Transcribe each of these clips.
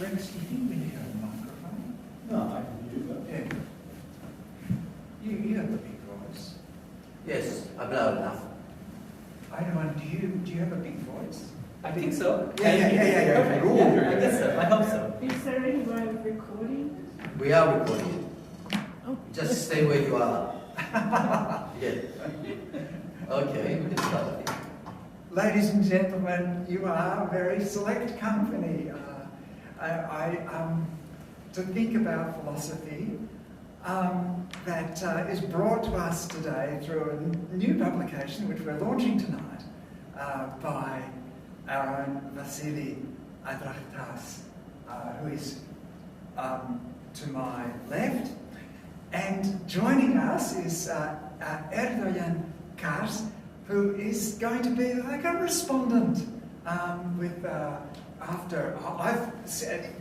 Rex, do you think we need a microphone? No, I can use that. Yeah. You have a big voice. Yes, I blow enough. I don't know, do you have a big voice? I think so. Yeah. Okay. Ooh, Yeah, very I guess good. so. I hope so. Is there any way of recording? We are recording Oh. it. Just stay where you are. Yeah. Okay, we can start, I think. Ladies and gentlemen, you are a very select company. To think about philosophy that is brought to us today through a new publication which we're launching tonight by our own Vasily Adrachtas, who is to my left. And joining us is Erdogan Kars, who is going to be like a respondent with after I've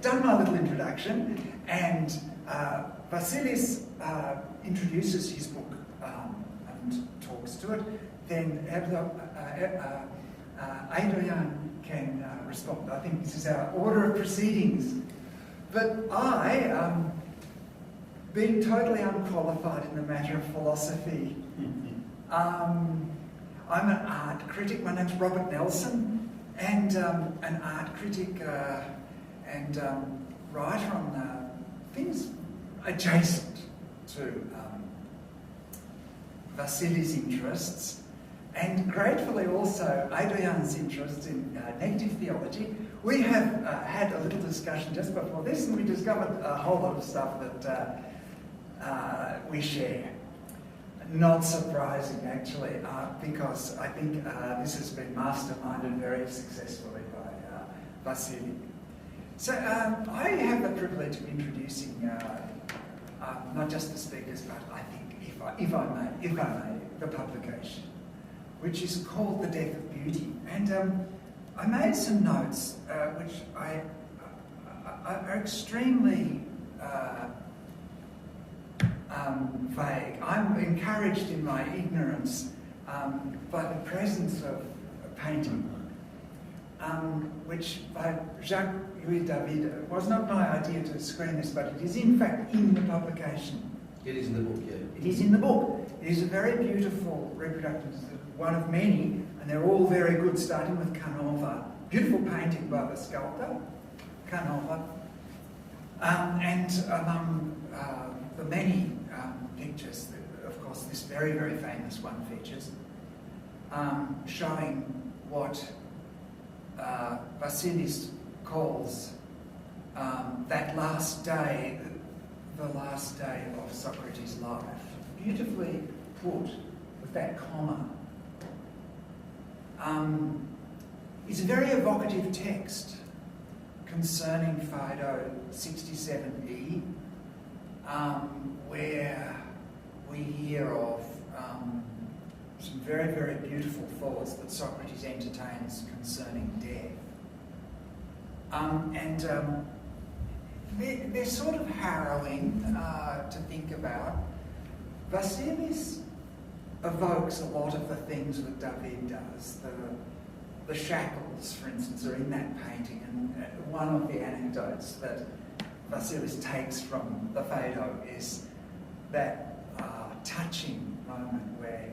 done my little introduction, and Vasilis introduces his book and talks to it. Then Adrian can respond. I think this is our order of proceedings. But I, being totally unqualified in the matter of philosophy, I'm an art critic. My name's Robert Nelson, and an art critic and writer on things adjacent to Vasily's interests, and gratefully also Adrian's interests in negative theology. We have had a little discussion just before this, and we discovered a whole lot of stuff that we share. Not surprising, actually, because I think this has been masterminded very successfully by Vasily. So I have the privilege of introducing not just the speakers, but I think, if I may, the publication, which is called The Death of Beauty. And I made some notes which are extremely vague. I'm encouraged in my ignorance by the presence of a painting, which by Jacques-Louis David. It was not my idea to screen this, but it is in fact in the publication. It is in the book, yeah. It is in the book. It is a very beautiful reproduction, one of many, and they're all very good, starting with Canova. Beautiful painting by the sculptor, Canova. And among the many pictures, of course, this very, very famous one features, showing what Vasilis calls that last day, the last day of Socrates' life. Beautifully put with that comma. It's a very evocative text concerning Phaedo 67e, where we hear of some very, very beautiful thoughts that Socrates entertains concerning death. They're sort of harrowing to think about. Vasilis evokes a lot of the things that David does. The shackles, for instance, are in that painting, and one of the anecdotes that Vasilis takes from the Phaedo is that touching moment where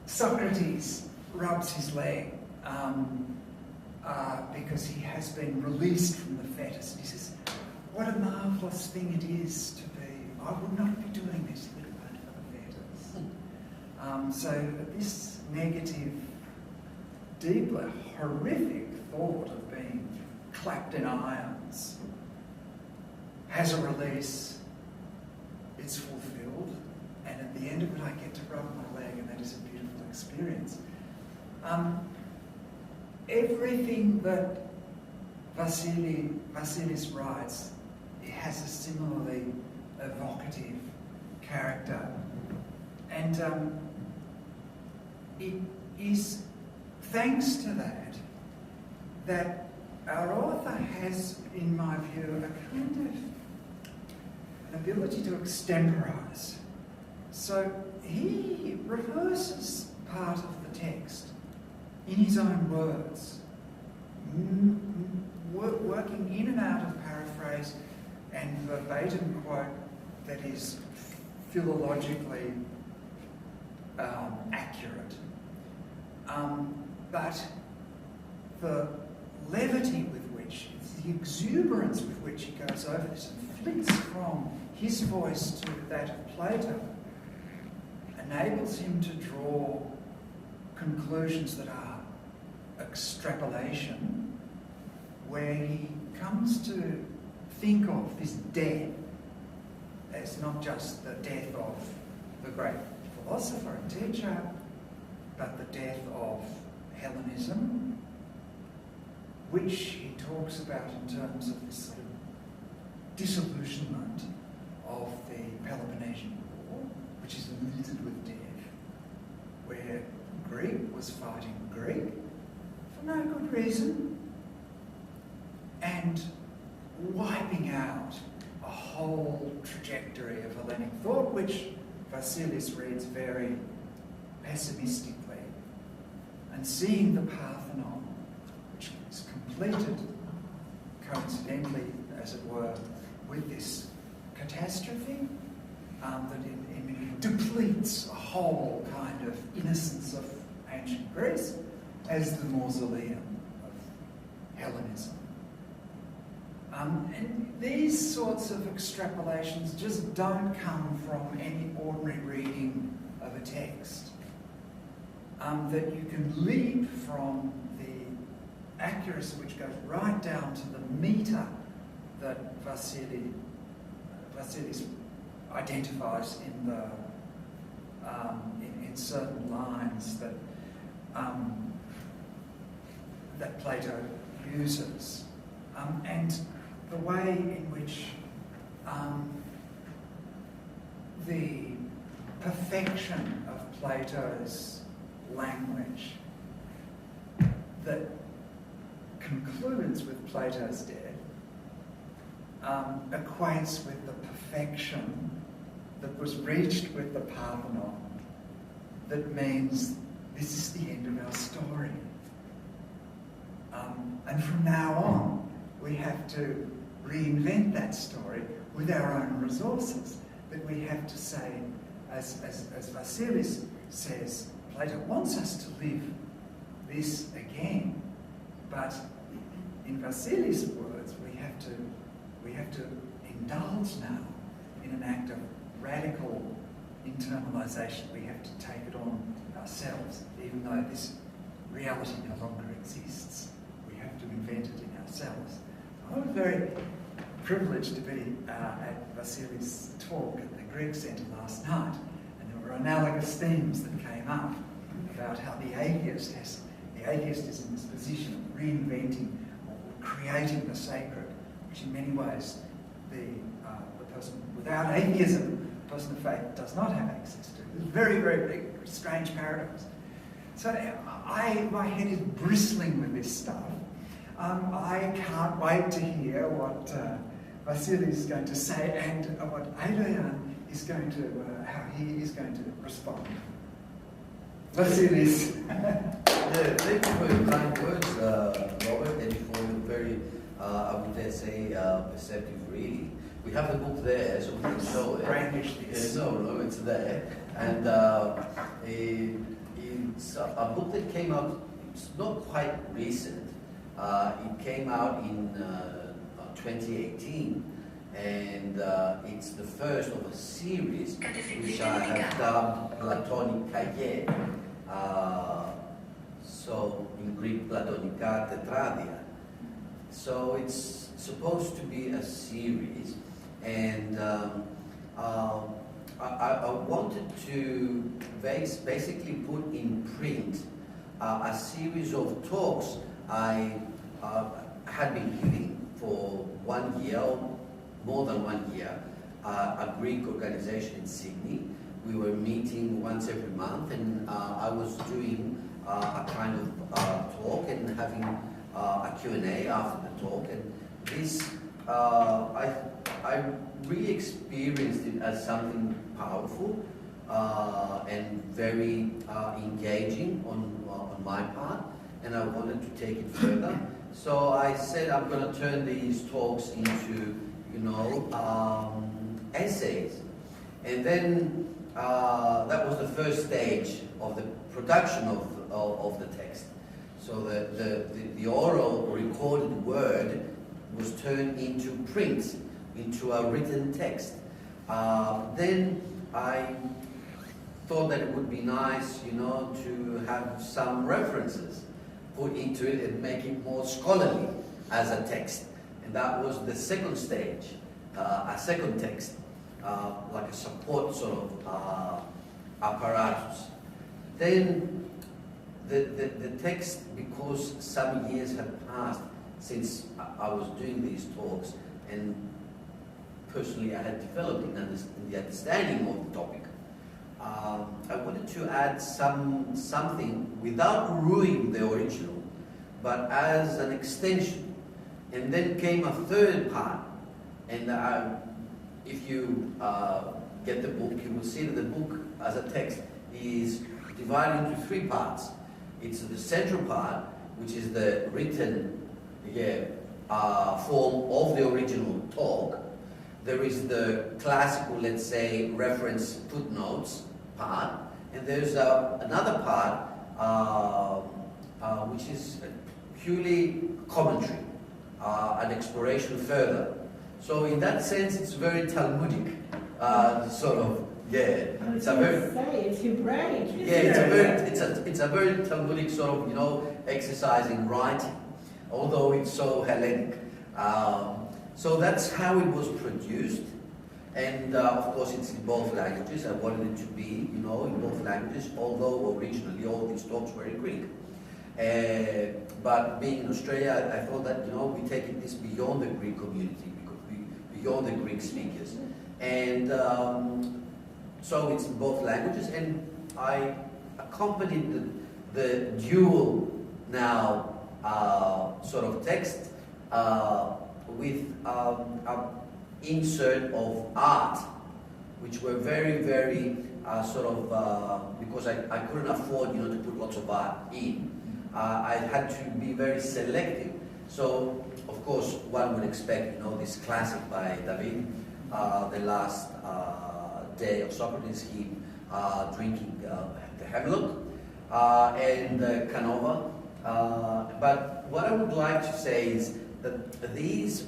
Socrates rubs his leg because he has been released from the fetters, and he says, "What a marvellous thing it is to be. I would not be doing this if it weren't for the fetters." So this negative, deeply horrific thought of being clapped in irons has a release, it's fulfilled, and at the end of it I get to rub my leg, and that is a beautiful experience. Everything that Vasilis writes, it has a similarly evocative character, and it is thanks to that our author has, in my view, a kind of an ability to extemporize. So he rehearses part of the text in his own words, flicking in and out of paraphrase and verbatim quote that is philologically accurate. But the levity with which, the exuberance with which he goes over this and flicks from his voice to that of Plato enables him to draw conclusions that are extrapolation, where he comes to think of this death as not just the death of the great philosopher and teacher, but the death of Hellenism, which he talks about in terms of this sort of disillusionment of the Peloponnesian War, which is littered with death, where Greek was fighting Greek for no good reason and wiping out a whole trajectory of Hellenic thought, which Vasilis reads very pessimistically, and seeing the Parthenon, which is completed coincidentally, as it were, with this catastrophe, that it depletes a whole kind of innocence of ancient Greece as the mausoleum of Hellenism. And these sorts of extrapolations just don't come from any ordinary reading of a text. That you can leap from the accuracy which goes right down to the meter that Vasilis identifies in the in certain lines that that Plato uses, and the way in which the perfection of Plato's language that concludes with Plato's death equates with the perfection that was reached with the Parthenon, that means this is the end of our story. And from now on, we have to reinvent that story with our own resources. That we have to say, as Vasilis says, Plato wants us to live this again, but in Vasilis' words, we have to indulge now in an act of radical internalization. We have to take it on ourselves, even though this reality no longer exists. We have to invent it in ourselves. I was very privileged to be at Vasilis' talk at the Greek Centre last night, and there were analogous themes that came up about how the atheist is in this position of reinventing or creating the sacred, which in many ways the person without atheism, the person of faith, does not have access to. It's very, very big, strange paradox. So my head is bristling with this stuff. I can't wait to hear what Vasilis is going to say and what Adrian is going to, how he is going to respond. Vasilis. Thank you for your kind words, Robert, and for your very, I would dare say, perceptive reading. We have the book there, so we can show it. Brandish this. No, it's there. And it's a book that came out, it's not quite recent. It came out in 2018, and it's the first of a series which I have dubbed Platonic Kaye. So in Greek, Platonica Tetradia. So it's supposed to be a series, and I wanted to basically put in print a series of talks I had been giving for 1 year, more than 1 year, a Greek organization in Sydney. We were meeting once every month, and I was doing a kind of talk and having a Q&A after the talk. And this, I re-experienced it as something powerful and very engaging on my part, and I wanted to take it further. So So I said I'm going to turn these talks into, essays. And then that was the first stage of the production of the text. So the oral recorded word was turned into print, into a written text. Then I thought that it would be nice, to have some references put into it and make it more scholarly as a text. And that was the second stage, a second text, like a support sort of apparatus. Then the text, because some years had passed since I was doing these talks, and personally I had developed in the understanding of the topic, I wanted to add something without ruining the original, but as an extension. And then came a third part. And if you get the book, you will see that the book as a text is divided into three parts. It's the central part, which is the written form of the original talk. There is the classical, let's say, reference footnotes part, and there's another part which is purely commentary, an exploration further. So in that sense, it's very Talmudic, sort of, It's a very it's Hebraic. it's a very Talmudic sort of exercise in writing, although it's so Hellenic. So that's how it was produced, and of course it's in both languages. I wanted it to be, in both languages, although originally all these talks were in Greek. But being in Australia, I thought that, we take this beyond the Greek community, beyond the Greek speakers. And so it's in both languages, and I accompanied the dual now sort of text with an insert of art, which were very, very sort of, because I couldn't afford, to put lots of art in. I had to be very selective. So, of course, one would expect, this classic by David, the last day of Socrates, he drinking the hemlock, and Canova. But what I would like to say is that these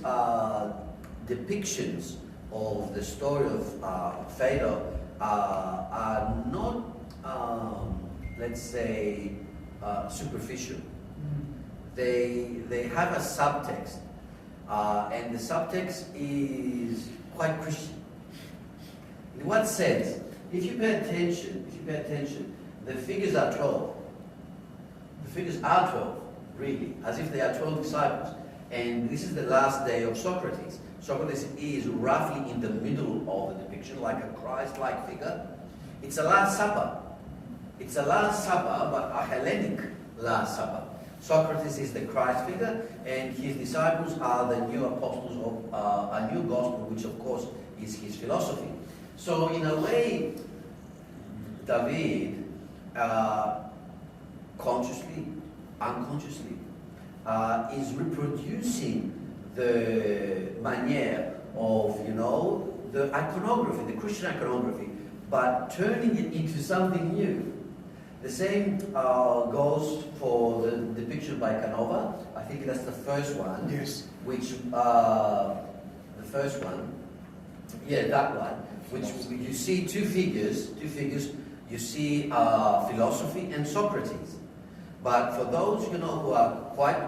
depictions of the story of Phaedo are not, let's say, superficial. They have a subtext, and the subtext is quite Christian. In what sense? If you pay attention, the figures are 12. The figures are 12, really, as if they are 12 disciples. And this is the last day of Socrates. Socrates is roughly in the middle of the depiction, like a Christ-like figure. It's a Last Supper. It's a Last Supper, but a Hellenic Last Supper. Socrates is the Christ figure, and his disciples are the new apostles of a new gospel, which of course is his philosophy. So in a way, David, consciously, unconsciously, is reproducing the manière of, the iconography, the Christian iconography, but turning it into something new. The same goes for the depiction by Canova. I think that's the first one. Yes. Which, the first one, that one, which you see two figures, you see philosophy and Socrates. But for those, who are quite,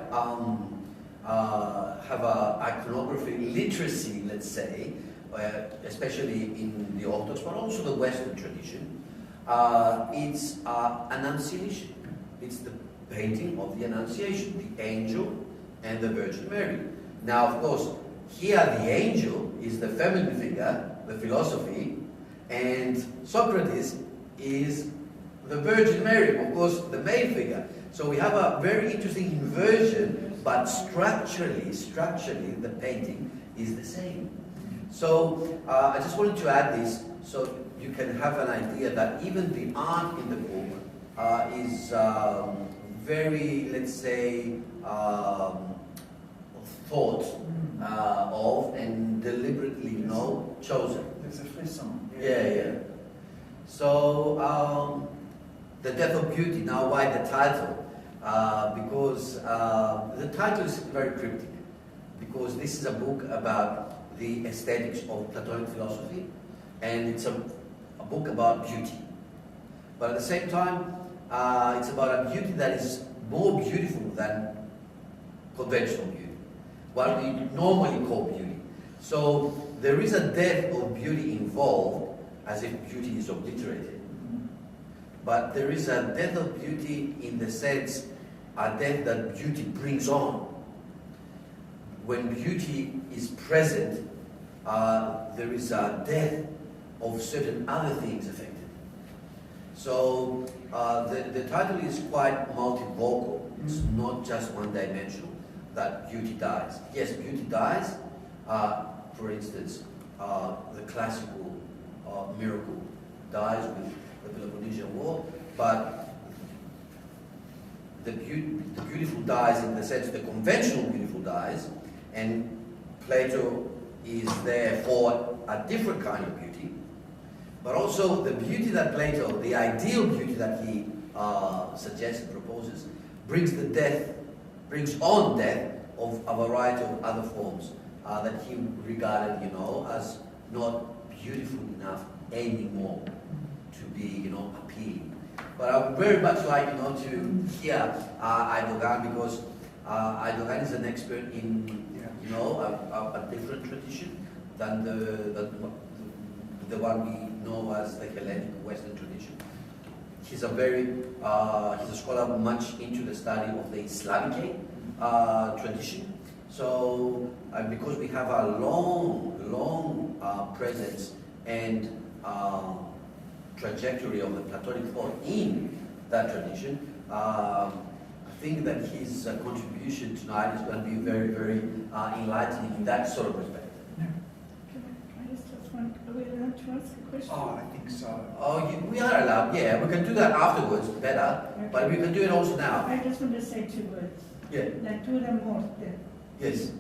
have a iconography literacy, let's say, especially in the Orthodox, but also the Western tradition, it's Annunciation. It's the painting of the Annunciation, the angel and the Virgin Mary. Now, of course, here the angel is the feminine figure, the philosophy, and Socrates is the Virgin Mary, of course, the male figure. So we have a very interesting inversion, but structurally, the painting is the same. So I just wanted to add this so you can have an idea that even the art in the book is very, let's say, thought of and deliberately, chosen. There's a frisson. Yeah. So, the death of beauty. Now, why the title? Because the title is very cryptic. Because this is a book about the aesthetics of Platonic philosophy, and it's a book about beauty. But at the same time, it's about a beauty that is more beautiful than conventional beauty, what we normally call beauty. So there is a death of beauty involved, as if beauty is obliterated. But there is a death of beauty in the sense, a death that beauty brings on. When beauty is present, there is a death of certain other things affected. So the title is quite multivocal. It's not just one-dimensional, that beauty dies. Yes, beauty dies. For instance, the classical miracle dies with the Peloponnesian War, but the beautiful dies in the sense the conventional beautiful dies, and Plato is there for a different kind of beauty, but also the beauty that Plato, the ideal beauty that he suggests and proposes, brings on death of a variety of other forms that he regarded, as not beautiful enough anymore to be, appealing. But I would very much like, to hear Erdogan, because Erdogan is an expert in, a different tradition than the one we know as the Hellenic Western tradition. He's a scholar much into the study of the Islamic tradition. So, because we have a long presence and trajectory of the Platonic thought in that tradition, I think that his contribution tonight is going to be very, very enlightening in that sort of perspective. Can I just ask one? Are we allowed to ask a question? Oh, I think so. Oh, we are allowed, yeah. We can do that afterwards, better, but we can do it also now. I just want to say 2 words. Yeah. Natura morte. Yes,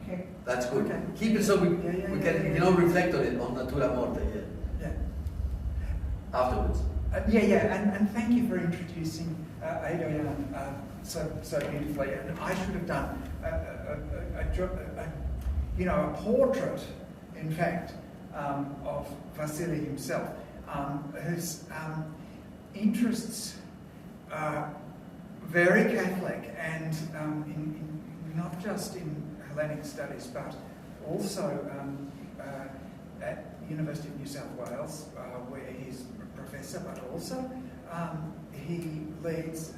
Okay. that's good. Okay. Keep it so we Yeah, can, reflect on it, on Natura Morte, Yeah. afterwards. And thank you for introducing Adrian so beautifully. And I should have done a portrait, in fact, of Vasily himself, whose interests are very Catholic, and not just in Hellenic studies, but also at University of New South Wales, where he's a professor, but also he leads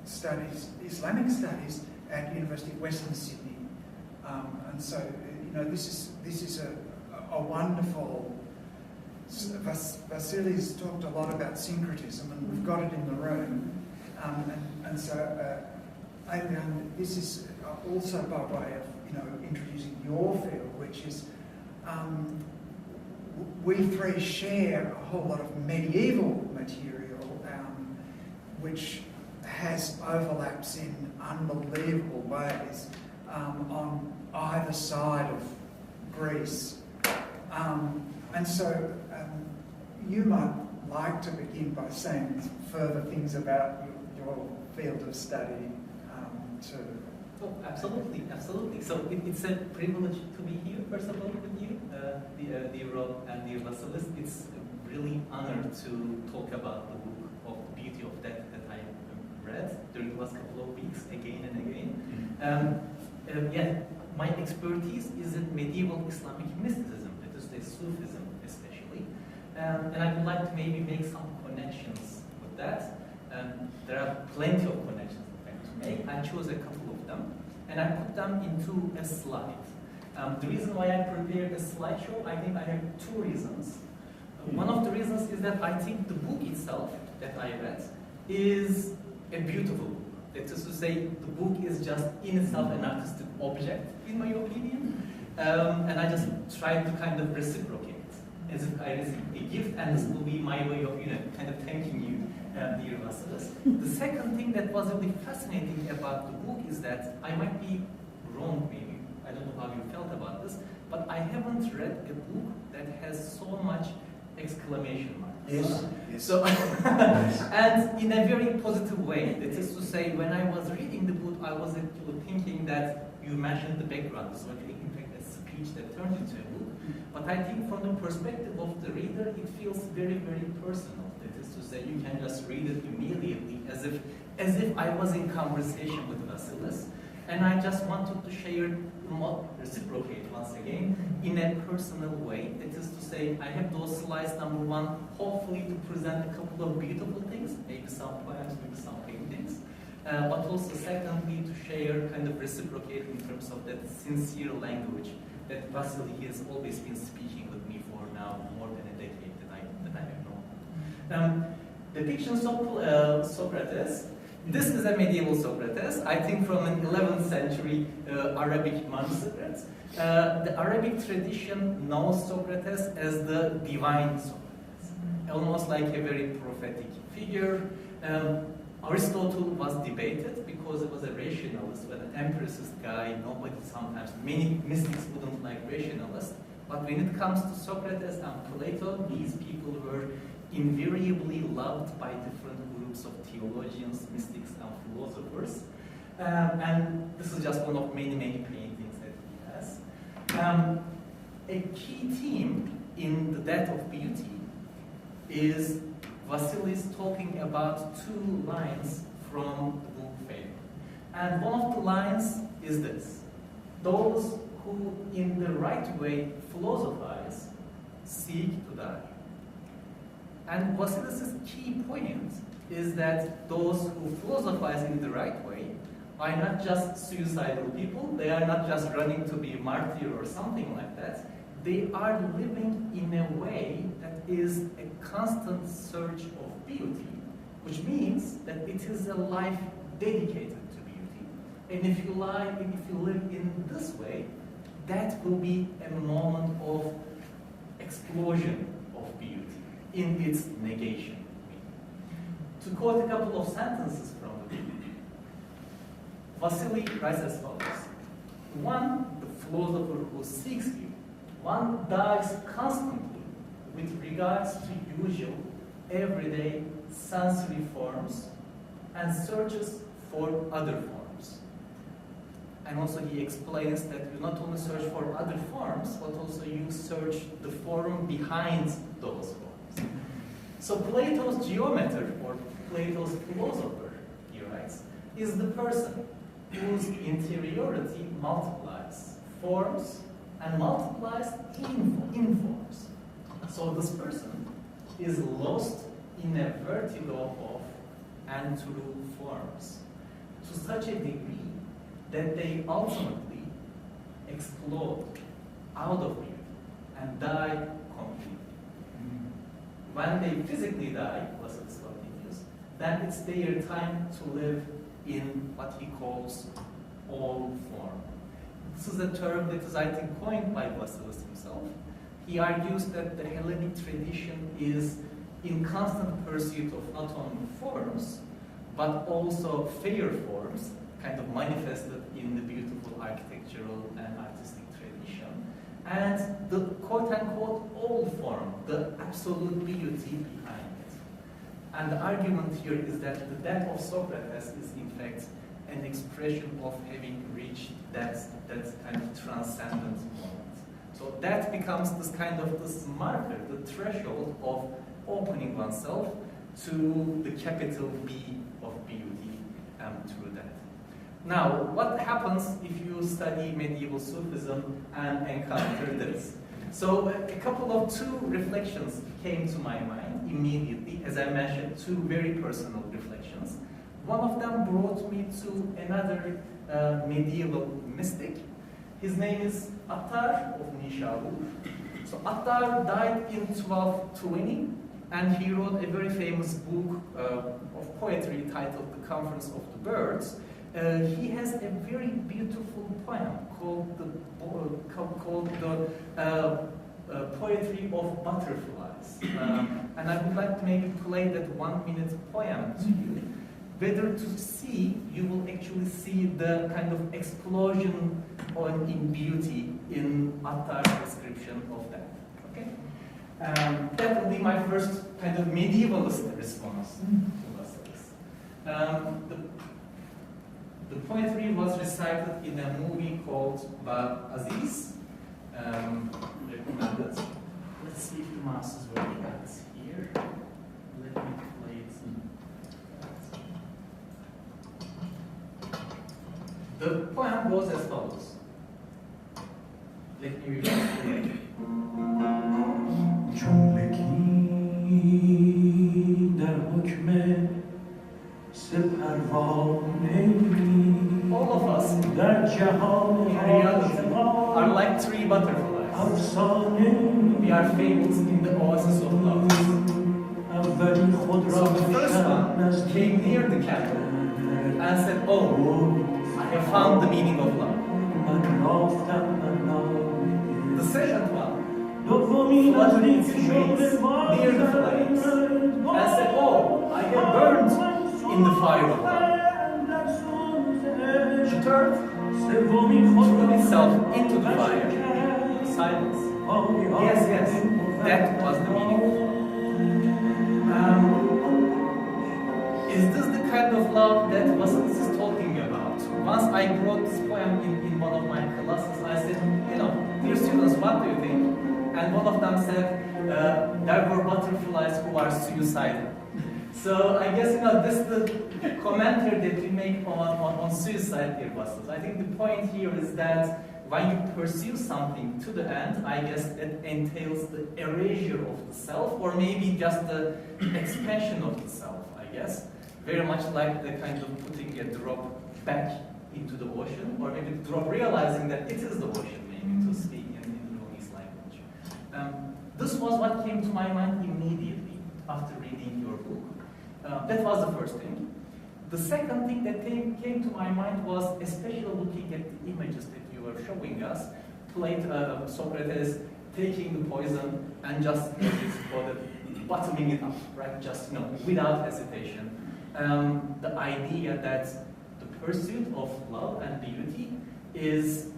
Islamic studies at University of Western Sydney. And so, this is a wonderful. Vasily's talked a lot about syncretism, and we've got it in the room. And so, this is also by way of introducing your field, which is we three share a whole lot of medieval material, which has overlaps in unbelievable ways on either side of Greece. And so you might like to begin by saying further things about your field of study too. Oh, absolutely. So it's a privilege to be here, first of all, with you, dear Rob and dear Vasilis. It's really honored to talk about the book of Beauty of Death that I read during the last couple of weeks, again and again. My expertise is in medieval Islamic mysticism, that is the Sufism especially. And I would like to maybe make some connections with that. There are plenty of connections to make. I chose a couple of them, and I put them into a slide. The reason why I prepared a slideshow, I think I have 2 reasons. One of the reasons is that I think the book itself that I read is a beautiful book. That is to say, the book is just in itself an artistic object, in my opinion. And I just tried to kind of reciprocate, as if I received a gift, and this will be my way of, kind of thanking you, dear Vasilis. The second thing that was really fascinating about the book is that I might be wrong, maybe, don't know how you felt about this, but I haven't read a book that has so much exclamation marks. Yes. So, and in a very positive way. That is to say, when I was reading the book, I was actually thinking that you mentioned the background. This was in fact a speech that turned into a book. But I think from the perspective of the reader, it feels very, very personal. That is to say, you can just read it immediately as if I was in conversation with Vasilis. And I just wanted to share, reciprocate once again, in a personal way. That is to say, I have those slides, number one, hopefully to present a couple of beautiful things, maybe some poems, maybe some paintings, but also secondly to share, kind of reciprocate in terms of that sincere language that Vasily has always been speaking with me for now more than a decade that I have known. Depictions of Socrates. This is a medieval Socrates, I think from an 11th century Arabic manuscript. The Arabic tradition knows Socrates as the divine Socrates, almost like a very prophetic figure. Aristotle was debated because it was a rationalist, but an empiricist guy. Many mystics wouldn't like rationalists. But when it comes to Socrates and Plato, these people were invariably loved by different groups of theologians, mystics, and philosophers. And this is just one of many, many paintings that he has. A key theme in The Death of Beauty is Vasilis talking about two lines from the book Fable. And one of the lines is this: those who in the right way philosophize seek to die. And Vasilis' key point is that those who philosophize in the right way are not just suicidal people, they are not just running to be a martyr or something like that. They are living in a way that is a constant search of beauty, which means that it is a life dedicated to beauty. And if you live in this way, that will be a moment of explosion of beauty in its negation. To quote a couple of sentences from the book, Vasily writes as follows: one, the philosopher who seeks beauty, one dies constantly with regards to usual, everyday sensory forms and searches for other forms. And also he explains that you not only search for other forms, but also you search the form behind those forms. So Plato's geometer, or Plato's philosopher, he writes, is the person whose interiority multiplies forms and multiplies in forms. So this person is lost in a vertigo of and through forms to such a degree that they ultimately explode out of beauty and die completely. When they physically die, Vasilis continues, then it's their time to live in what he calls all form. This is a term that is, I think, coined by Vasilis himself. He argues that the Hellenic tradition is in constant pursuit of not only forms, but also fair forms, kind of manifested in the beautiful architectural and artistic tradition, and the quote-unquote all form, the absolute beauty behind it. And the argument here is that the death of Socrates is in fact an expression of having reached that kind of transcendent moment. So that becomes this marker, the threshold of opening oneself to the capital B of beauty through that. Now, what happens if you study medieval Sufism and encounter this? So two reflections came to my mind immediately, as I mentioned, two very personal reflections. One of them brought me to another medieval mystic. His name is Attar of Nishabur. So Attar died in 1220, and he wrote a very famous book of poetry titled The Conference of the Birds. He has a very beautiful poem called the Poetry of Butterflies. And I would like to maybe play that 1 minute poem to you. Whether to see, you will actually see the kind of explosion on in beauty in Attar's description of that. Okay, that will be my first kind of medievalist response to Vasilis. The poetry was recited in a movie called Bab Aziz. Recommended. Let's see if the mouse is working out here. Let me play it. The poem goes as follows. Let me read it. All of us in reality are like three butterflies. We are fables in the oasis of love. So the first one came near the candle and said, "Oh, I have found the meaning of love." The second one fluttered its wings near the flames and said, "Oh, I have burned in the fire of love." The third threw itself into the fire. Silence. Yes, that was the meaning of love. Is this the kind of love that Vasilis is talking about? Once I brought this poem in one of my classes, I said, dear students, what do you think? And one of them said, there were butterflies who are suicidal. So I guess, this is the commentary that you make on suicide, dear Vasilis. I think the point here is that when you pursue something to the end, I guess it entails the erasure of the self, or maybe just the expansion of the self, I guess. Very much like the kind of putting a drop back into the ocean, or maybe the drop realizing that it is the ocean, maybe, to speak in Rumi's language. This was what came to my mind immediately after reading your book. That was the first thing. The second thing that came to my mind was, especially looking at the images that you were showing us, Socrates taking the poison and just bottoming it up, right? Just without hesitation. The idea that the pursuit of love and beauty is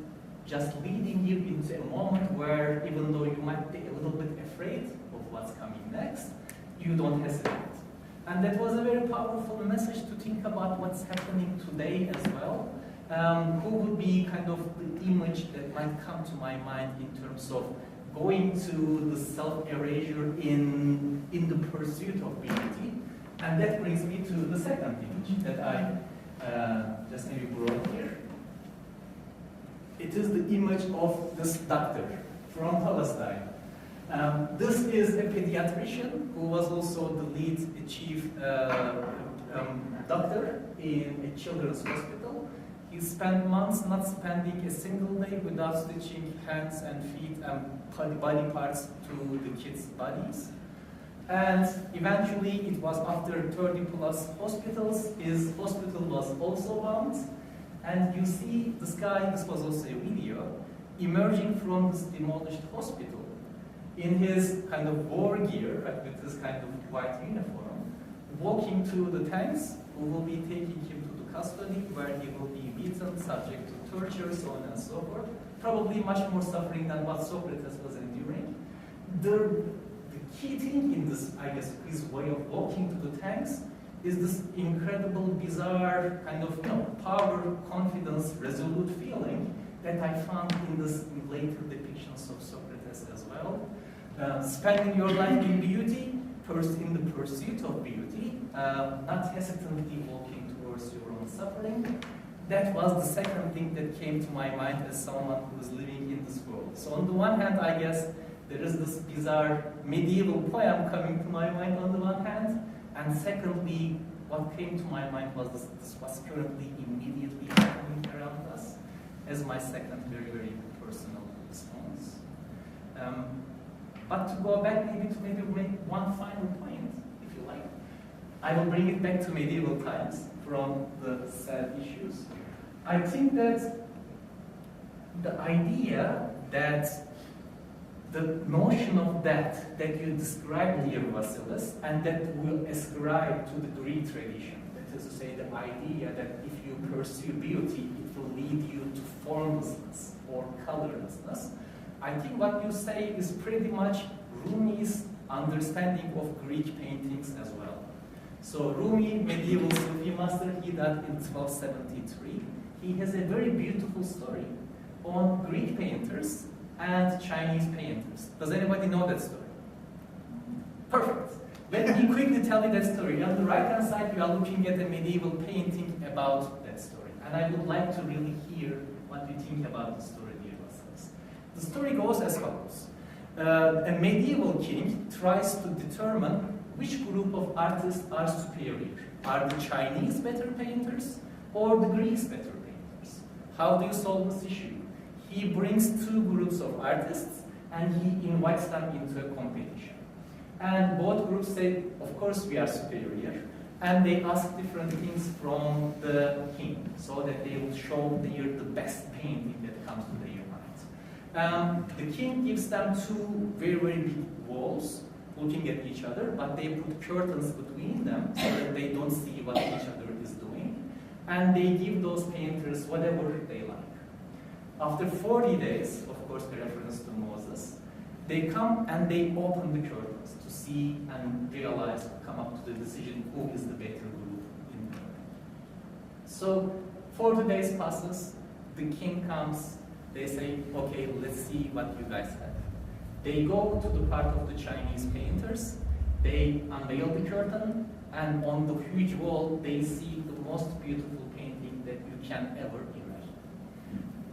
just leading you into a moment where, even though you might be a little bit afraid of what's coming next, you don't hesitate. And that was a very powerful message to think about what's happening today as well. Who would be kind of the image that might come to my mind in terms of going to the self-erasure in the pursuit of beauty? And that brings me to the second image that I just maybe brought here. It is the image of this doctor from Palestine. This is a pediatrician who was also the lead chief doctor in a children's hospital. He spent months not spending a single day without stitching hands and feet and body parts to the kids' bodies. And eventually, it was after 30 plus hospitals, his hospital was also bombed. And you see this guy, this was also a video, emerging from this demolished hospital in his kind of war gear, right, with this kind of white uniform, walking to the tanks who will be taking him to the custody, where he will be beaten, subject to torture, so on and so forth. Probably much more suffering than what Socrates was enduring. The key thing in this, I guess, his way of walking to the tanks is this incredible, bizarre kind of power, confidence, resolute feeling that I found in this later depictions of Socrates as well. Spending your life in beauty, first in the pursuit of beauty, not hesitantly walking towards your own suffering. That was the second thing that came to my mind as someone who was living in this world. So on the one hand, I guess, there is this bizarre medieval poem coming to my mind on the one hand, and secondly, what came to my mind was this what's currently immediately happening around us as my second very, very personal response. But to go back maybe to make one final point, if you like, I will bring it back to medieval times from the sad issues. I think that the idea that the notion of death that you described here, Vasilis, and that will ascribe to the Greek tradition, that is to say, the idea that if you pursue beauty, it will lead you to formlessness. or colorlessness, I think what you say is pretty much Rumi's understanding of Greek paintings as well. So Rumi, medieval Sufi master, he died in 1273. He has a very beautiful story on Greek painters and Chinese painters. Does anybody know that story? Perfect. Let me quickly tell you that story. On the right-hand side, you are looking at a medieval painting about that story. And I would like to really hear what you think about the story, dear listeners. The story goes as follows. A medieval king tries to determine which group of artists are superior. Are the Chinese better painters or the Greeks better painters? How do you solve this issue? He brings two groups of artists and he invites them into a competition. And both groups say, of course we are superior. And they ask different things from the king so that they will show the best painting that comes to their mind. The king gives them two very, very big walls looking at each other, but they put curtains between them so that they don't see what each other is doing. And they give those painters whatever they like. After 40 days, of course the reference to Moses, they come and they open the curtains to see and realize, come up to the decision who is the better group in the So 40 days passes, the king comes, they say, okay, let's see what you guys have. They go to the part of the Chinese painters, they unveil the curtain, and on the huge wall, they see the most beautiful painting that you can ever imagine.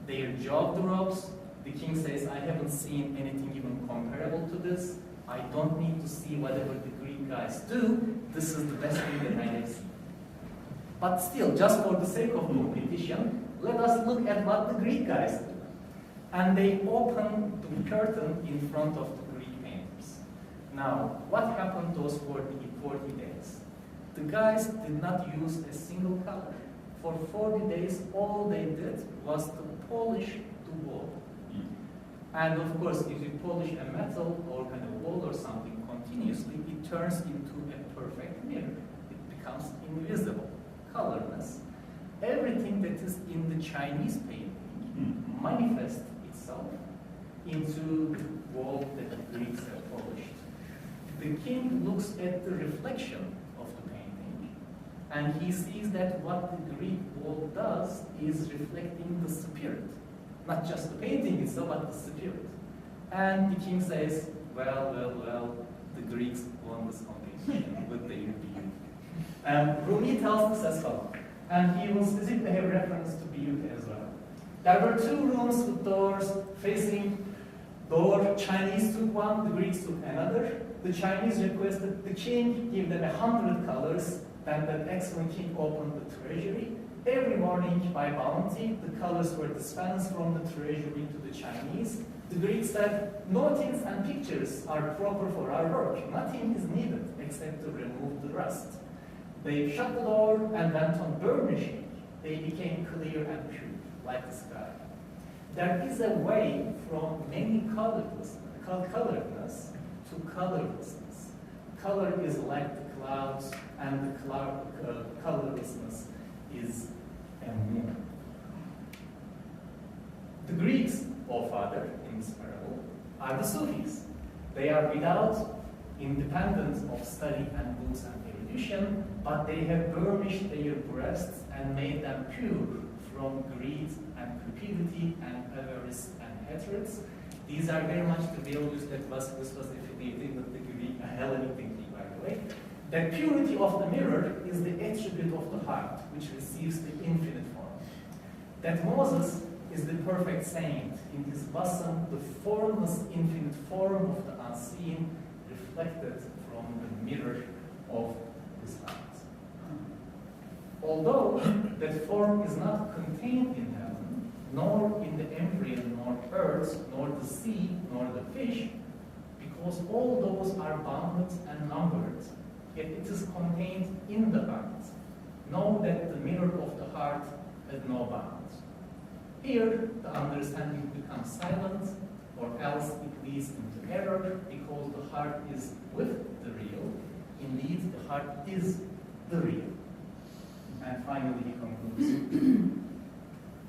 Their jaw drops. The king says, I haven't seen anything even comparable to this. I don't need to see whatever the Greek guys do. This is the best thing that I have seen. But still, just for the sake of competition, let us look at what the Greek guys do. And they open the curtain in front of the Greek painters. Now, what happened those 40 days? The guys did not use a single color. For 40 days, all they did was to polish the wall. And of course, if you polish a metal or kind of wall or something continuously, it turns into a perfect mirror. It becomes invisible, colorless. Everything that is in the Chinese painting manifests itself into the wall that the Greeks have polished. The king looks at the reflection of the painting, and he sees that what the Greek wall does is reflecting the spirit. Not just the painting itself, but the spirit. And the king says, well, the Greeks won this competition with their beauty. Rumi tells us as well, and he will specifically have reference to beauty as well. There were two rooms with doors facing door. Chinese took one, the Greeks took another. The Chinese requested the king give them 100 colors, then that excellent king opened the treasury. Every morning, by bounty, the colors were dispensed from the treasury to the Chinese. The Greeks said, notes and pictures are proper for our work. Nothing is needed except to remove the rust. They shut the door and went on burnishing. They became clear and pure, like the sky. There is a way from many colorlessness to colorlessness. Color is like the clouds, and the colorlessness is a moon. The Greeks, oh father, in this parable, are the Sufis. They are without independence of study and books and erudition, but they have burnished their breasts and made them pure from greed and cupidity and avarice and hatred. These are very much the values that was affiliated with the Greek Hellenic thinking, by the way. The purity of the mirror is the attribute of the heart, which receives the infinite form. That Moses is the perfect saint. In his bosom, the formless infinite form of the unseen reflected from the mirror of his heart. Although that form is not contained in heaven, nor in the embryo, nor earth, nor the sea, nor the fish, because all those are bounded and numbered, yet it is contained in the heart. Know that the mirror of the heart has no bounds. Here, the understanding becomes silent, or else it leads into error, because the heart is with the real. Indeed, the heart is the real. And finally, he concludes.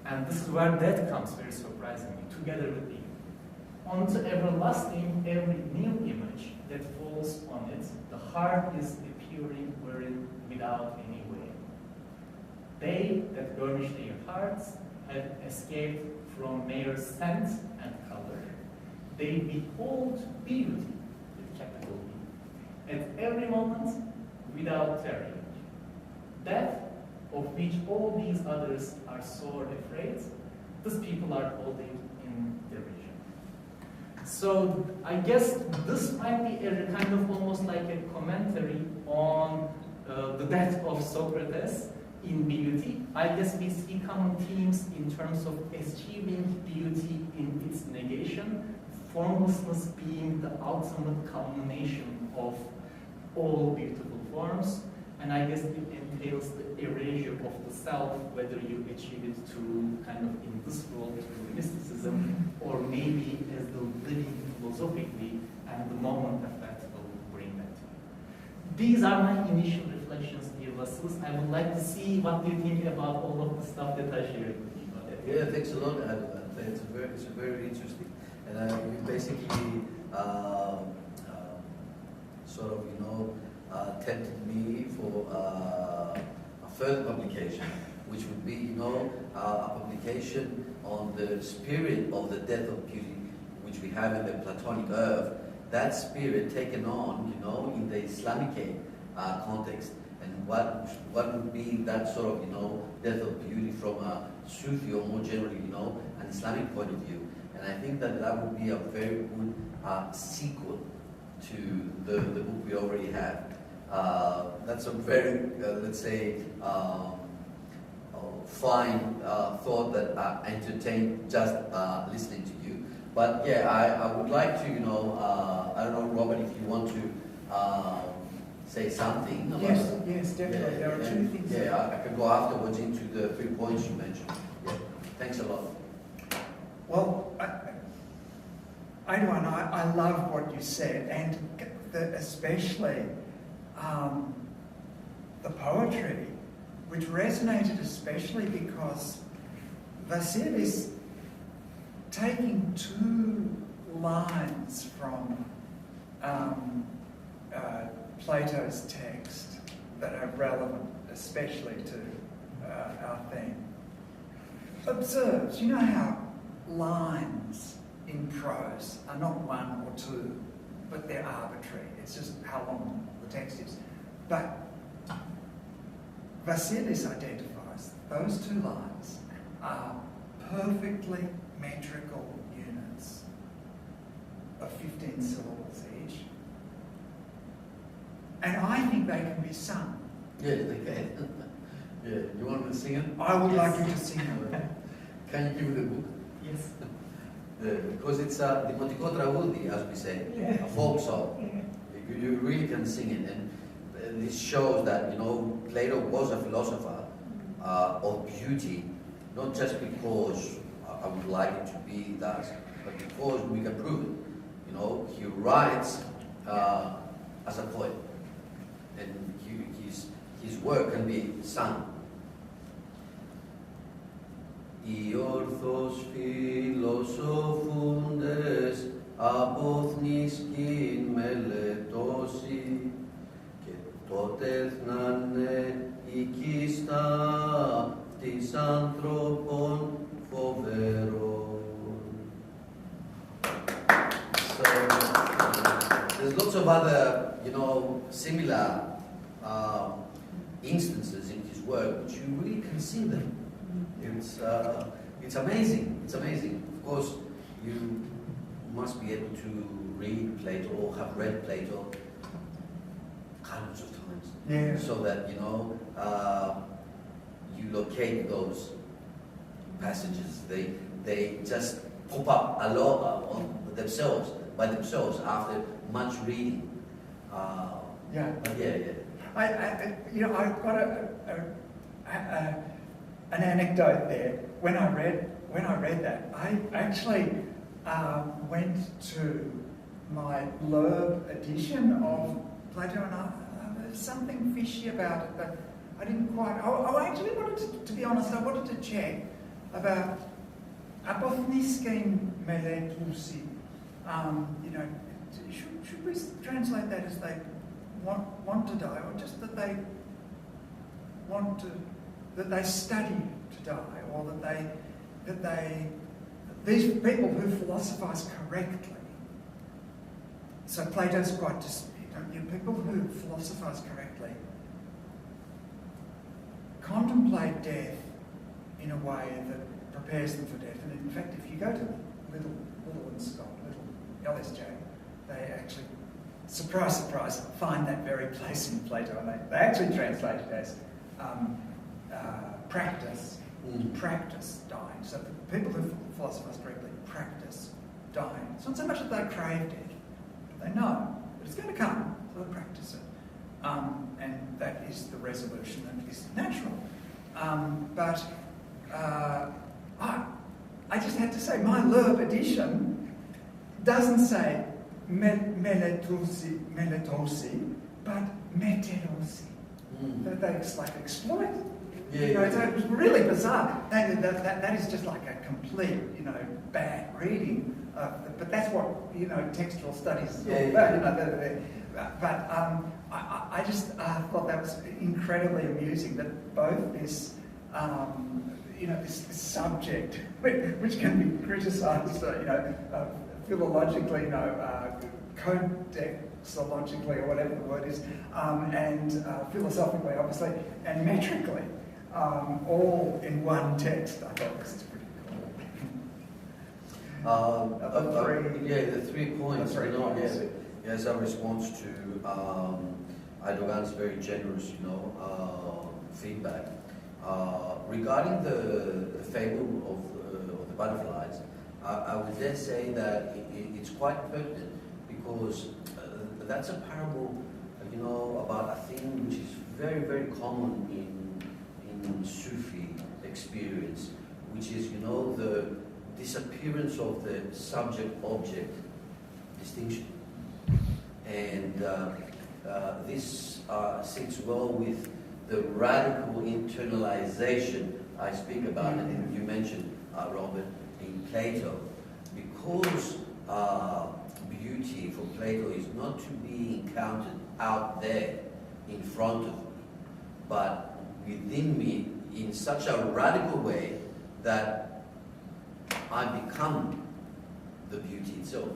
And this is where that comes very surprisingly, together with being. Onto everlasting, every new image that falls on it, the heart is appearing wherein without any way. They that burnish their hearts have escaped from mere scent and color. They behold beauty, with capital B, at every moment without tarrying. That of which all these others are sore afraid, these people are holding in derision. So I guess this might be a kind of almost like a commentary on the death of Socrates in beauty. I guess we see common themes in terms of achieving beauty in its negation, formlessness being the ultimate culmination of all beautiful forms, and I guess it entails the erasure of the self, whether you achieve it through kind of in this world through mysticism, or maybe as the living philosophically, and the moment of that will bring that to you. These are my initial reflections, dear Vasilis. I would like to see what you think about all of the stuff that I shared with you. Yeah, thanks a lot, Adam. It's very interesting. And you basically sort of, tempted me for a further publication, which would be, a publication on the spirit of the death of beauty, which we have in the Platonic earth. That spirit taken on, in the Islamic context, and what would be that sort of, death of beauty from a Sufi or more generally, an Islamic point of view. And I think that would be a very good sequel to the book we already have. That's a very, let's say, fine thought that I entertained just listening to you. But yeah, I would like to, I don't know, Robert, if you want to say something. Yes, definitely. There are two things. Yeah, I can go afterwards into the 3 points you mentioned. Yeah, thanks a lot. Well, I love what you said, and especially the poetry, which resonated especially because Vasilis taking 2 lines from Plato's text that are relevant, especially to our theme, observes, you know how lines in prose are not 1 or 2, but they're arbitrary. It's just how long the text is. But Vasilis identifies those 2 lines are perfectly metrical units of 15 syllables each. And I think they can be sung. Yeah, they can. Yeah, you want me to sing it? I would like you to sing it. Can you give me the book? Yes. Because it's a Dimotiko Travaudi, as we say, a folk song. Yeah. You really can sing it, and this shows that Plato was a philosopher of beauty, not just because I would like it to be that, but because we can prove it. He writes as a poet, and his work can be sung. Οι όρθος φιλοσοφούντες απόθνισκην μελετώσει και τότε θνάνε οικίστα της άνθρωπων φοβερών. So there's lots of other, similar instances in his work which you really can see them. It's amazing. It's amazing. Of course, you must be able to read Plato or have read Plato hundreds of times. Yeah. So that you locate those passages. They just pop up a lot on themselves by themselves after much reading. Yeah. But yeah. I've got an anecdote there. When I read that, I actually went to my Loeb edition of Plato, and there's something fishy about it, but I didn't quite. I actually wanted to be honest, I wanted to check about apothniskein meletrusi. You know, should we translate that as they want to die, or just that they want to, that they study to die, or that these people who philosophize correctly. So Plato's quite people who philosophize correctly contemplate death in a way that prepares them for death. And in fact, if you go to Little and Scott, Little LSJ, they actually, surprise, surprise, find that very place in Plato, and they actually translate it as practice, practice dying. So the people who philosophize correctly practice dying. It's not so much that they crave death, but they know that it's going to come, so they practice it. And that is the resolution that is natural. But I just had to say, my Lerb edition doesn't say meletosi, but meterosi. That they like exploit. Yeah, You know, so it was really bizarre. That is just like a complete, bad reading. But that's what, textual studies is all about. But I just thought that was incredibly amusing that both this, this subject, which can be criticised, philologically, codexologically, or whatever the word is, and philosophically, obviously, and metrically, all in one text. I thought this is pretty cool. The 3 points. The 3 points. As a response to Erdogan's very generous, feedback regarding the fable of the butterflies. I would dare say that it's quite pertinent because that's a parable, about a thing which is very, very common in Sufi experience, which is, the disappearance of the subject-object distinction. And this sits well with the radical internalization I speak about, and you mentioned, Robert, in Plato, because beauty for Plato is not to be encountered out there in front of me, but within me in such a radical way that I become the beauty itself.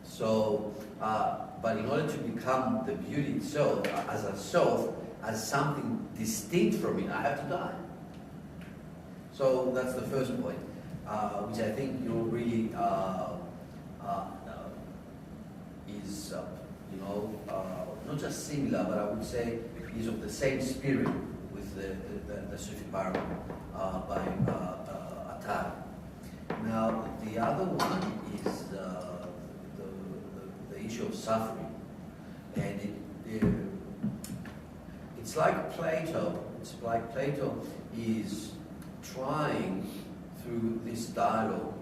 So, but in order to become the beauty itself, as a self, as something distinct from it, I have to die. So that's the first point, which I think really is, not just similar, but I would say is of the same spirit with the Sufi parable by Attar. Now, the other one is the issue of suffering, and it's like Plato. It's like Plato is trying through this dialogue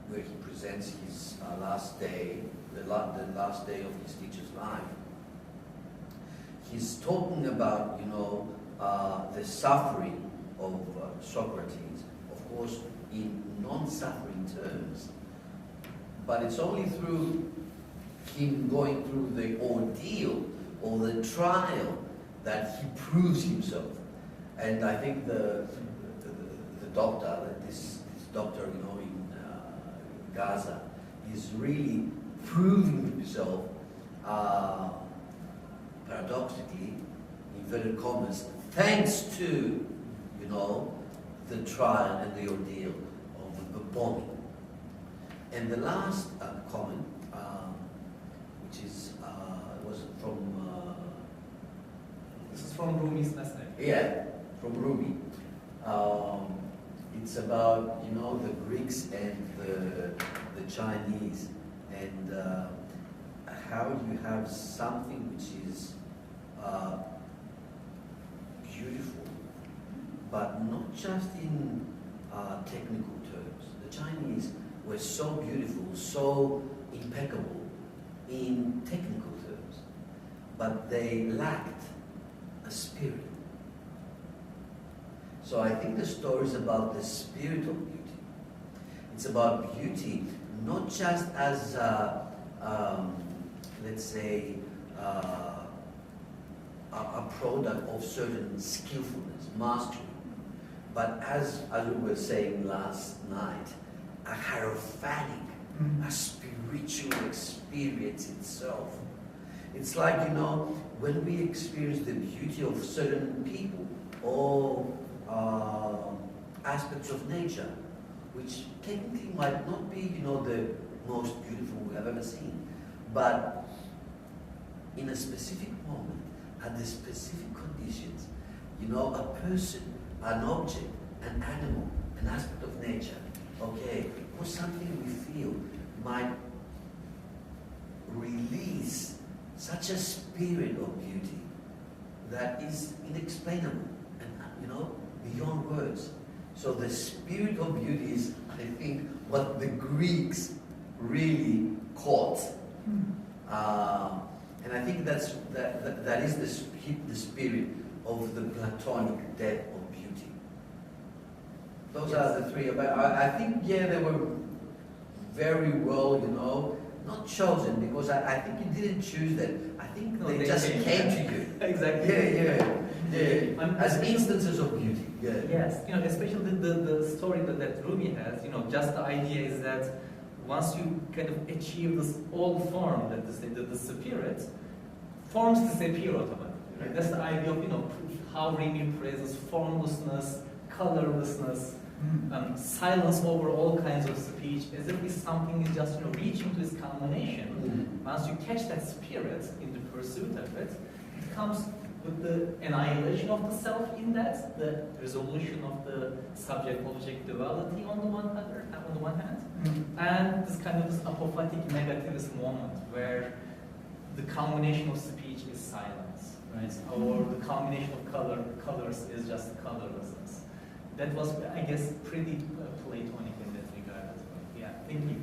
where he presents his last day, the last day of his teacher's life. He's talking about, the suffering of Socrates, of course, in non-suffering terms. But it's only through him going through the ordeal or the trial that he proves himself. And I think the doctor, this doctor, in Gaza, is really proving himself, paradoxically, inverted commas, thanks to, the trial and the ordeal of the bombing. And the last comment, which is, was from... This is from Rumi's message. Yeah, from Rumi. It's about, the Greeks and the Chinese, and how you have something which is beautiful, but not just in technical terms. The Chinese were so beautiful, so impeccable in technical terms, but they lacked a spirit. So I think the story is about the spirit of beauty. It's about beauty, not just as, let's say, a product of certain skillfulness, mastery, but as we were saying last night, a hierophanic, a spiritual experience itself. It's like, you know, when we experience the beauty of certain people or aspects of nature, which technically might not be, you know, the most beautiful we have ever seen, but in a specific moment, at the specific conditions, you know, a person, an object, an animal, an aspect of nature, okay, or something we feel might release such a spirit of beauty that is inexplainable and, you know, beyond words. So the spirit of beauty is, I think, what the Greeks really caught. And I think that is the spirit of the Platonic depth of beauty. Those are the three. But I think, yeah, they were very well, you know, not chosen, because I think you didn't choose them. I think they just came to you. Exactly. Yeah. As instances of beauty. Yeah. Yes, you know, especially the story that Rumi has, you know, just the idea is that once you kind of achieve this old form, that the spirit, forms disappear automatically. Right? That's the idea of, you know, how Rumi praises formlessness, colorlessness, silence over all kinds of speech, as if something is just, you know, reaching to its culmination. Once you catch that spirit in the pursuit of it, it comes with the annihilation of the self in that, the resolution of the subject-object duality on the one hand, and this kind of this apophatic negativist moment where the culmination of speech is silence, right? Or the culmination of colors is just colorlessness. That was, I guess, pretty Platonic in that regard as well. Yeah, thank you.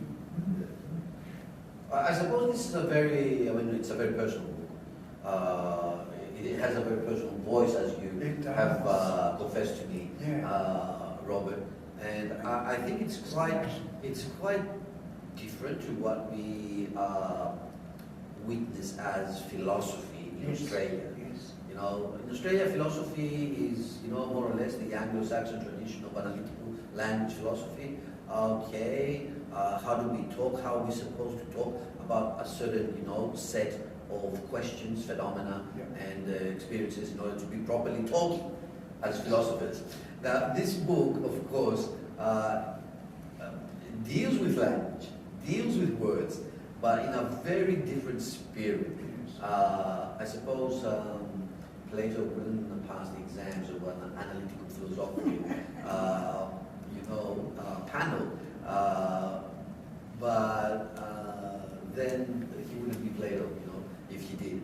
I suppose this is a very, it's a very personal book. It has a very personal voice, as you have confessed to me, Robert. And I think it's quite different to what we witness as philosophy in Australia. You know, in Australia, philosophy is, you know, more or less the Anglo-Saxon tradition of analytical language philosophy. Okay, how do we talk? How are we supposed to talk about a certain, you know, set of questions, phenomena, and experiences in order to be properly talking as philosophers? Now, this book, of course, deals with language, deals with words, but in a very different spirit. I suppose Plato wouldn't have passed the exams of an analytical philosophy, panel, but then he wouldn't be Plato, you know, if he did.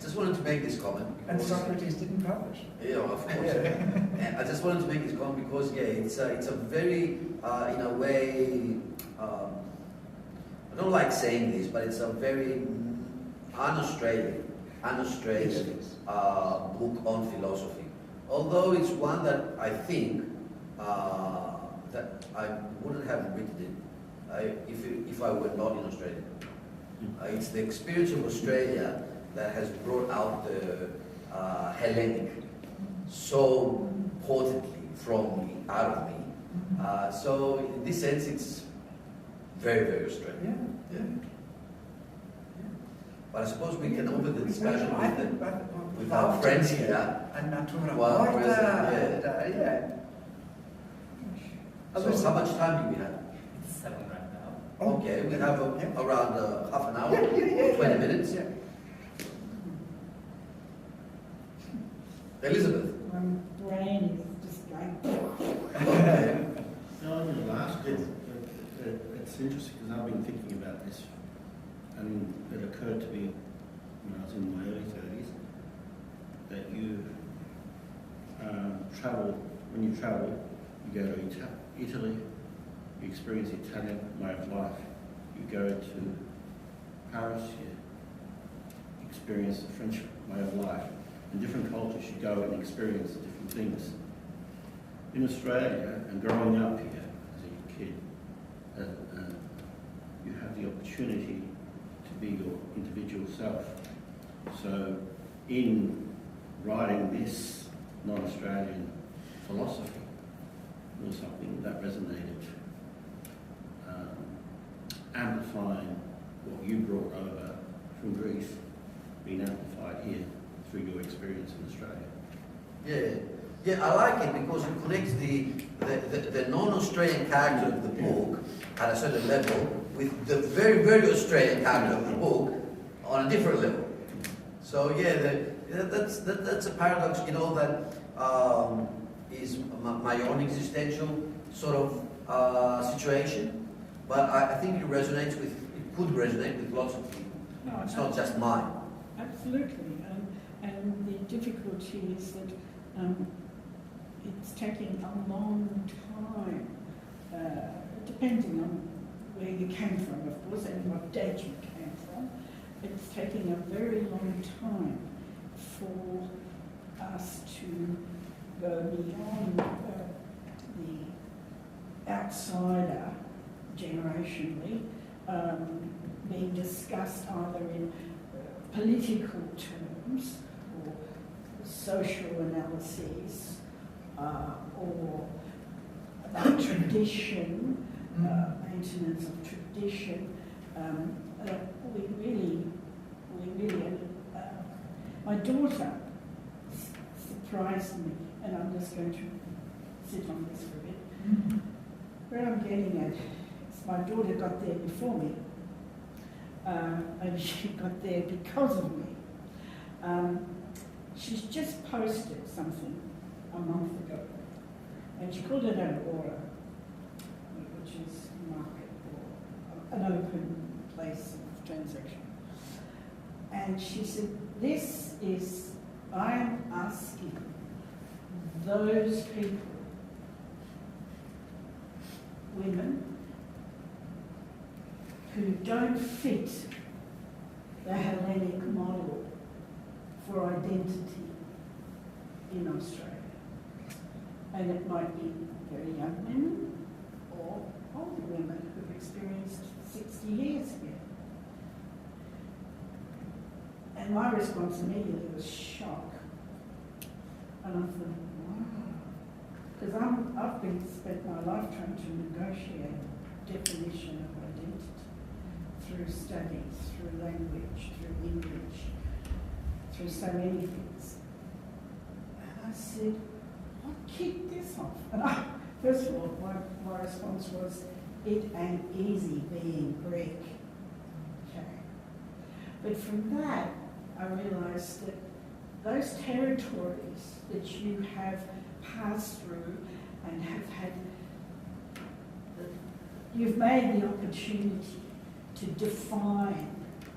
Just wanted to make this comment. And Socrates didn't publish. Yeah, of course. And I just wanted to make this comment because, it's a very, in a way, I don't like saying this, but it's a very un-Australian book on philosophy. Although it's one that I think that I wouldn't have written it if I were not in Australia. It's the experience of Australia that has brought out the Hellenic so potently from me, out of me. So in this sense, it's very, very Australian. Yeah. But I suppose we can open the discussion with our friends here. And Natura While Morta, present, So how much time do we have? It's 7 right now. Okay, we have around half an hour, 20 minutes. Yeah. Elizabeth. My brain is just going. Okay. No, I was going to ask you, it's interesting because I've been thinking about this, and it occurred to me when I was in my early 30s that you when you travel, you go to Italy, you experience the Italian way of life. You go to Paris, you experience the French way of life. In different cultures, you go and experience different things. in Australia and growing up here as a kid, you have the opportunity to be your individual self. So in writing this non-Australian philosophy was something that resonated, amplifying what you brought over from Greece, being amplified here through your experience in Australia. Yeah, I like it because it connects the non-Australian character of the book at a certain level with the very, very Australian character of the book on a different level. So that's a paradox, that is my own existential sort of situation, but I think it could resonate with lots of people. No, it's not just mine. Absolutely, and the difficulty is that it's taking a long time, depending on where you came from, of course, and what date you came from. It's taking a very long time for us to go beyond the outsider generationally, being discussed either in political terms or social analyses or about tradition, maintenance of tradition. We really, my daughter surprised me, and I'm just going to sit on this for a bit. Where I'm getting at is my daughter got there before me. Maybe she got there because of me. She's just posted something a month ago, and she called it an aura, which is a market or an open place of transaction. And she said, I am asking those people, women, who don't fit the Hellenic model for identity in Australia. And it might be very young women or older women who've experienced 60 years here. And my response immediately was shock. And I thought, wow. Because I've spent my life trying to negotiate a definition of identity through studies, through language, through English, through so many things. And I said, what kicked this off? And first of all, my response was, it ain't easy being Greek. Okay. But from that, I realised that those territories that you have passed through and have had, you've made the opportunity to define